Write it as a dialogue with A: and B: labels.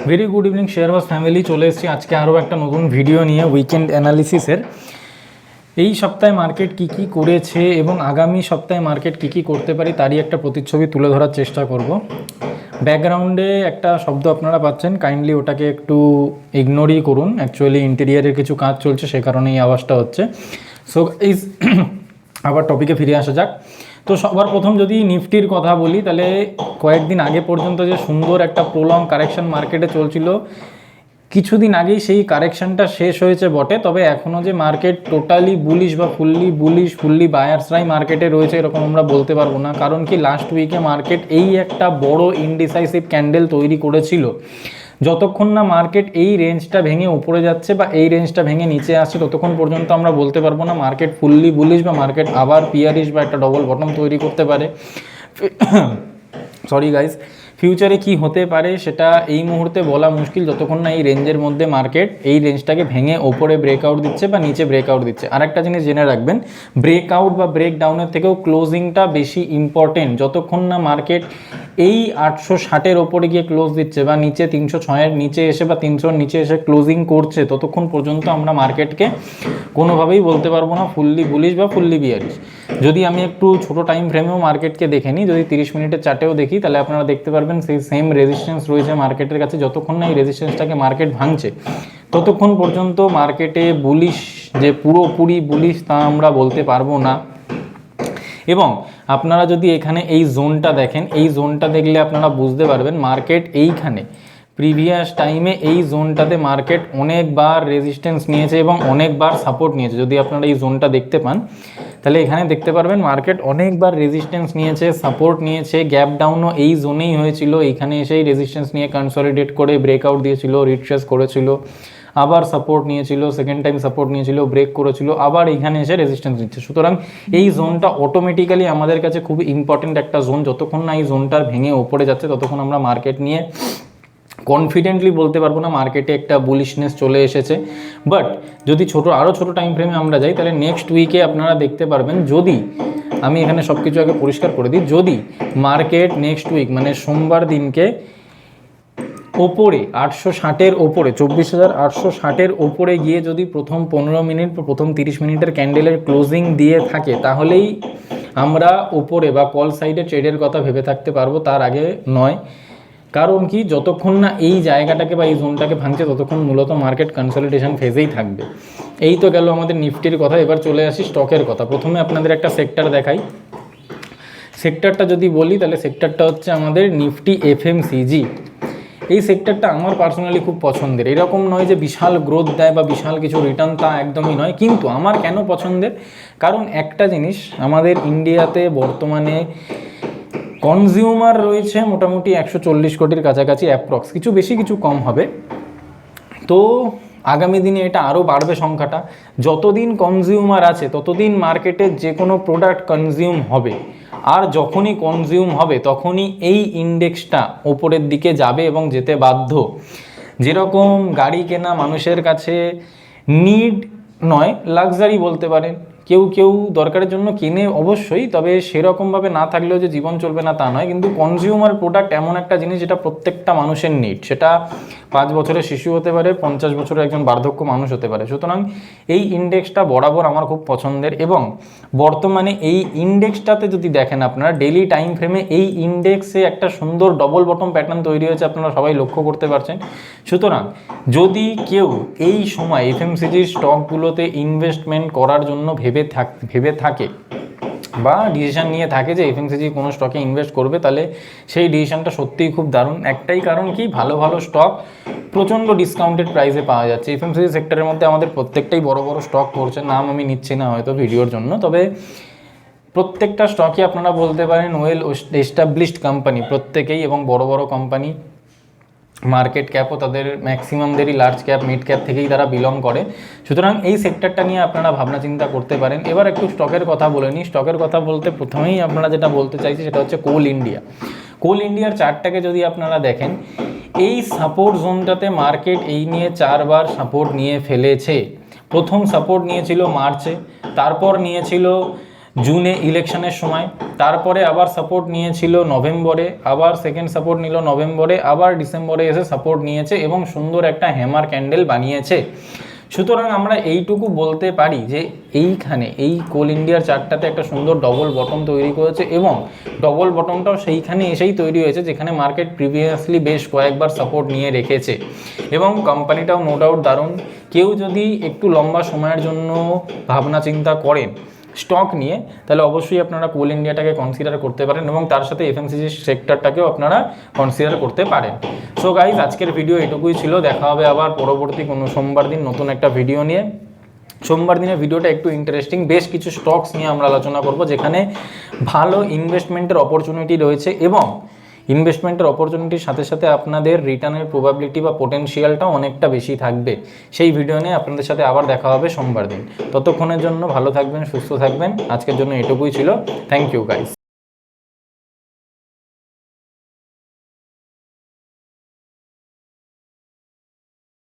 A: Very good evening শেয়ারবাজ family, চলে এসেছি আজকে আরও একটা নতুন ভিডিও নিয়ে উইকেন্ড অ্যানালিসিসের। এই সপ্তাহে মার্কেট কী কী করেছে এবং আগামী সপ্তাহে মার্কেট কী কী করতে পারি তারই একটা প্রতিচ্ছবি তুলে ধরার চেষ্টা করব। ব্যাকগ্রাউন্ডে একটা শব্দ আপনারা পাচ্ছেন, কাইন্ডলি ওটাকে একটু ইগনোরই করুন। অ্যাকচুয়ালি ইন্টেরিয়ারের কিছু কাজ চলছে, সে কারণে এই আওয়াজটা হচ্ছে। সো আবার টপিকে ফিরে আসা যাক। তো সবার প্রথম যদি নিফটির কথা বলি, তাহলে কয়েকদিন আগে পর্যন্ত যে সুন্দর একটা প্রলং কারেকশন মার্কেটে চলছিল, কিছুদিন আগেই সেই কারেকশনটা শেষ হয়েছে বটে, তবে এখনও যে মার্কেট টোটালি বুলিশ বা ফুললি বায়ার্সরাই মার্কেটে রয়েছে এরকম আমরা বলতে পারবো না। কারণ কি, লাস্ট উইকে মার্কেট এই একটা বড় ইনডিসাইসিভ ক্যান্ডেল তৈরি করেছিল। যতক্ষণ না মার্কেট এই রেঞ্জটা ভেঙে উপরে যাচ্ছে বা এই রেঞ্জটা ভেঙে নিচে আসছে, ততক্ষণ পর্যন্ত আমরা বলতে পারবো না মার্কেট ফুললি বুলিশ বা মার্কেট আবার পিয়ারিশ বা একটা ডবল বটম তৈরি করতে পারে। সরি গাইজ, ফিউচারে কি হতে পারে সেটা এই মুহূর্তে বলা মুশকিল, যতক্ষণ না এই রেঞ্জের মধ্যে মার্কেট এই রেঞ্জটাকে ভেঙে ওপরে ব্রেকআউট দিচ্ছে বা নিচে ব্রেকআউট দিচ্ছে। আর একটা জিনিস জেনে রাখবেন, ব্রেকআউট বা ব্রেকডাউনের থেকেও ক্লোজিংটা বেশি ইম্পর্টেন্ট। যতক্ষণ না মার্কেট এই 860-এর ওপরে গিয়ে ক্লোজ দিচ্ছে বা নিচে 306-এর নিচে এসে বা 300-এর নিচে এসে ক্লোজিং করছে, ততক্ষণ পর্যন্ত আমরা মার্কেটকে কোনোভাবেই বলতে পারবো না ফুললি বুলিশ বা ফুললি বিয়ারিশ। যদি আমি একটু ছোটো টাইম ফ্রেমেও মার্কেটকে দেখে নিই, যদি 30 মিনিটের চার্টেও দেখি, তাহলে আপনারা দেখতে পারবেন সেই সেম রেজিস্ট্যান্স রয়েছে মার্কেটের কাছে। যতক্ষণ না এই রেজিস্ট্যান্সটাকে মার্কেট ভাঙছে, ততক্ষণ পর্যন্ত মার্কেটে বুলিশ যে পুরোপুরি বুলিশ তা আমরা বলতে পারবো না। এবং আপনারা যদি এখানে এই জোনটা দেখেন, এই জোনটা দেখলে আপনারা বুঝতে পারবেন মার্কেট এইখানে প্রিভিয়াস টাইমে এই জোনটাতে মার্কেট অনেকবার রেজিস্ট্যান্স নিয়েছে এবং অনেকবার সাপোর্ট নিয়েছে। যদি আপনারা এই জোনটা দেখতে পান, তাহলে এখানে দেখতে পারবেন মার্কেট অনেকবার রেজিস্ট্যান্স নিয়েছে, সাপোর্ট নিয়েছে, গ্যাপ ডাউনও এই জোনেই হয়েছিল। এখানে এসেই রেজিস্ট্যান্স নিয়ে কনসলিডেট করে ব্রেকআউট দিয়েছিল, রিট্রেস করেছিল, আবার সাপোর্ট নিয়েছিল, সেকেন্ড টাইম সাপোর্ট নিয়েছিল, ব্রেক করেছিল, আবার এখানে এসে রেজিস্ট্যান্স নিচ্ছে। সুতরাং এই জোনটা অটোমেটিক্যালি আমাদের কাছে খুব ইম্পর্টেন্ট একটা জোন। যতক্ষণ না এই জোনটার ভেঙে ওপরে যাচ্ছে, ততক্ষণ আমরা মার্কেট নিয়ে কনফিডেন্টলি বলতে পারবো না মার্কেটে একটা বুলিশনেস চলে এসেছে। বাট যদি আরও ছোটো টাইম ফ্রেমে আমরা যাই, তাহলে নেক্সট উইকে আপনারা দেখতে পারবেন, যদি আমি এখানে সব কিছু আগে পরিষ্কার করে দিই, যদি মার্কেট নেক্সট উইক মানে সোমবার দিনকে ওপরে 860-এর ওপরে 24,860-এর ওপরে গিয়ে যদি প্রথম 15 মিনিট বা প্রথম 30 মিনিটের ক্যান্ডেলের ক্লোজিং দিয়ে থাকে, তাহলেই আমরা ওপরে বা কল সাইডে ট্রেডের কথা ভেবে থাকতে পারবো, তার আগে নয়। কারণ কি, যতক্ষণ না এই জায়গাটাকে বা এই জোনটাকে ভাঙছে, ততক্ষণ মূলত মার্কেট কনসলিডেশন ফেজেই থাকবে। এই তো গেল আমাদের নিফটির কথা। এবার চলে আসি স্টকের কথা। প্রথমে আপনাদের একটা সেক্টর দেখাই। সেক্টরটা যদি বলি, তাহলে সেক্টরটা হচ্ছে আমাদের নিফটি এফএমসিজি। এই সেক্টরটা আমার পার্সোনালি খুব পছন্দের। এরকম নয় যে বিশাল গ্রোথ দেয় বা বিশাল কিছু রিটার্ন, তা একদমই নয়। কিন্তু আমার কেন পছন্দের, কারণ একটা জিনিস, আমাদের ইন্ডিয়াতে বর্তমানে কনজিউমার রয়েছে মোটামুটি 140 কোটির কাছাকাছি অ্যাপ্রক্স, কিছু বেশি কিছু কম হবে। তো আগামী দিনে এটা আরও বাড়বে সংখ্যাটা। যতদিন কনজিউমার আছে, ততদিন মার্কেটে যে কোনো প্রোডাক্ট কনজিউম হবে। আর যখনই কনজিউম হবে, তখনই এই ইন্ডেক্সটা ওপরের দিকে যাবে এবং যেতে বাধ্য। যেরকম গাড়ি কেনা মানুষের কাছে নিড নয়, লাক্সারি বলতে পারেন। কেউ কেউ দরকারের জন্য কিনে অবশ্যই, তবে সেরকমভাবে না থাকলেও যে জীবন চলবে না তা নয়। কিন্তু কনজিউমার প্রোডাক্ট এমন একটা জিনিস যেটা প্রত্যেকটা মানুষের নিড। সেটা 5 বছরের শিশু হতে পারে, 50 বছরের একজন বার্ধক্য মানুষ হতে পারে। সুতরাং এই ইন্ডেক্সটা বরাবর আমার খুব পছন্দের। এবং বর্তমানে এই ইন্ডেক্সটাতে যদি দেখেন আপনারা ডেইলি টাইম ফ্রেমে, এই ইন্ডেক্সে একটা সুন্দর ডবল বটম প্যাটার্ন তৈরি হয়েছে, আপনারা সবাই লক্ষ্য করতে পারছেন। সুতরাং যদি কেউ এই সময় এফএমসিজির স্টকগুলোতে ইনভেস্টমেন্ট করার জন্য ভেবে থাকে বা ডিসিশন নিয়ে থাকে যে এফএমসিজি কোনো স্টকে ইনভেস্ট করবে, তাহলে সেই ডিসিশনটা সত্যিই খুব দারুণ। একটাই কারণ কি, ভালো ভালো স্টক প্রচণ্ড ডিসকাউন্টেড প্রাইসে পাওয়া যাচ্ছে। এফএমসিজি সেক্টরের মধ্যে আমাদের প্রত্যেকটাই বড় বড় স্টক করছে, নাম আমি নিচ্ছি না হয়তো ভিডিওর জন্য, তবে প্রত্যেকটা স্টকই আপনারা বলতে পারেন ওয়েল এস্টাবলিশড কোম্পানি প্রত্যেকেই, এবং বড় বড় কোম্পানি। মার্কেট ক্যাপও তাদের ম্যাক্সিমামদেরই লার্জ ক্যাপ মিড ক্যাপ থেকেই তারা বিলং করে। সুতরাং এই সেক্টরটা নিয়ে আপনারা ভাবনা চিন্তা করতে পারেন। এবার একটু স্টকের কথা বলে নিই। স্টকের কথা বলতে প্রথমেই আপনারা যেটা বলতে চাইছি সেটা হচ্ছে কোল ইন্ডিয়া। কোল ইন্ডিয়ার চার্টটাকে যদি আপনারা দেখেন, এই সাপোর্ট জোনটাতে মার্কেট এই নিয়ে 4 বার সাপোর্ট নিয়ে ফেলেছে। প্রথম সাপোর্ট নিয়েছিল মার্চে, তারপর নিয়েছিল জুনে ইলেকশনের সময়, তারপরে আবার সাপোর্ট নিয়েছিল নভেম্বরে, আবার সেকেন্ড সাপোর্ট নিল নভেম্বরে, আবার ডিসেম্বরে এসে সাপোর্ট নিয়েছে এবং সুন্দর একটা হ্যামার ক্যান্ডেল বানিয়েছে। সুতরাং আমরা এইটুকু বলতে পারি যে এইখানে এই কোল ইন্ডিয়ার চার্টটাতে একটা সুন্দর ডবল বটম তৈরি করেছে এবং ডবল বটমটাও সেইখানে এসেই তৈরি হয়েছে যেখানে মার্কেট প্রিভিয়াসলি বেশ কয়েকবার সাপোর্ট নিয়ে রেখেছে এবং কোম্পানিটাও নো ডাউট দারুণ। কেউ যদি একটু লম্বা সময়ের জন্য ভাবনা চিন্তা করেন স্টক নিয়ে, তাহলে অবশ্যই আপনারা কোল ইন্ডিয়াটাকে কনসিডার করতে পারেন এবং তার সাথে এফএমসিজি সেক্টরটাকেও আপনারা কনসিডার করতে পারেন। সো গাইজ, আজকের ভিডিও এটুকুই ছিল। দেখা হবে আবার পরবর্তী কোনো সোমবার দিন নতুন একটা ভিডিও নিয়ে। সোমবার দিনের ভিডিওটা একটু ইন্টারেস্টিং, বেশ কিছু স্টকস নিয়ে আমরা আলোচনা করব যেখানে ভালো ইনভেস্টমেন্টের অপরচুনিটি রয়েছে এবং ইনভেস্টমেন্টের অপরচুনিটির সাথে সাথে আপনাদের রিটার্নের প্রবাবিলিটি বা পোটেনশিয়ালটাও অনেকটা বেশি থাকবে। সেই ভিডিও নিয়ে আপনাদের সাথে আবার দেখা হবে সোমবার দিন। ততক্ষণের জন্য ভালো থাকবেন, সুস্থ থাকবেন। আজকের জন্য এটুকুই ছিল। Thank you guys.